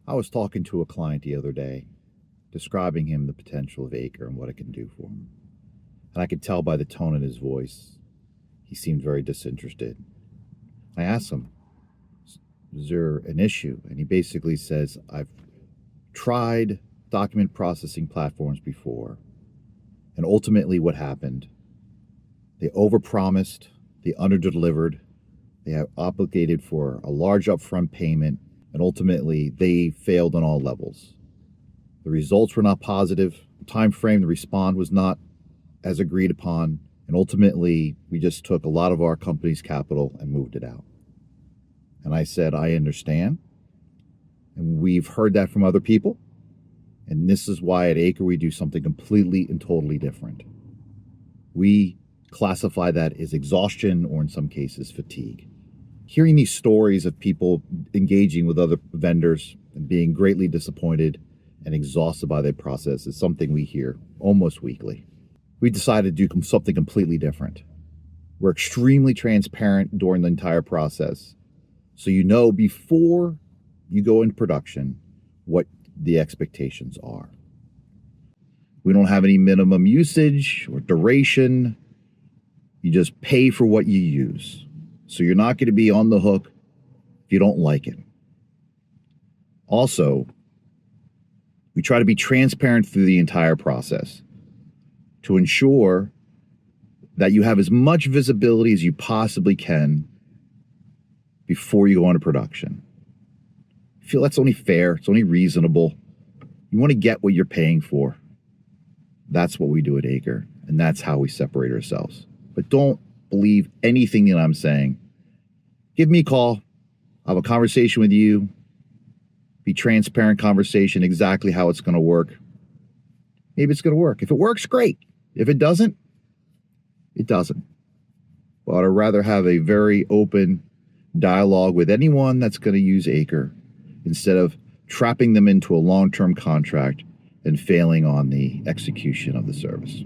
I was talking to a client the other day, describing him the potential of Acre and what it can do for him. And I could tell by the tone in his voice, he seemed very disinterested. I asked him, is there an issue? And he basically says, I've tried document processing platforms before. And ultimately what happened, they overpromised, they underdelivered, they have obligated for a large upfront payment, and ultimately they failed on all levels. The results were not positive, the time frame to respond was not as agreed upon, and ultimately we just took a lot of our company's capital and moved it out. And I said, I understand, and we've heard that from other people, and this is why at Acre we do something completely and totally different. We classify that as exhaustion, or in some cases fatigue. Hearing these stories of people engaging with other vendors and being greatly disappointed and exhausted by their process is something we hear almost weekly. We decided to do something completely different. We're extremely transparent during the entire process, so you know before you go into production what the expectations are. We don't have any minimum usage or duration. You just pay for what you use. So you're not going to be on the hook if you don't like it. Also, we try to be transparent through the entire process to ensure that you have as much visibility as you possibly can before you go into production. I feel that's only fair, it's only reasonable. You want to get what you're paying for. That's what we do at Acre, and that's how we separate ourselves. But don't believe anything that I'm saying. Give me a call. I'll have a conversation with you. Be transparent conversation, exactly how it's going to work. Maybe it's going to work. If it works, great. If it doesn't, it doesn't. But I'd rather have a very open dialogue with anyone that's going to use Acre instead of trapping them into a long-term contract and failing on the execution of the service.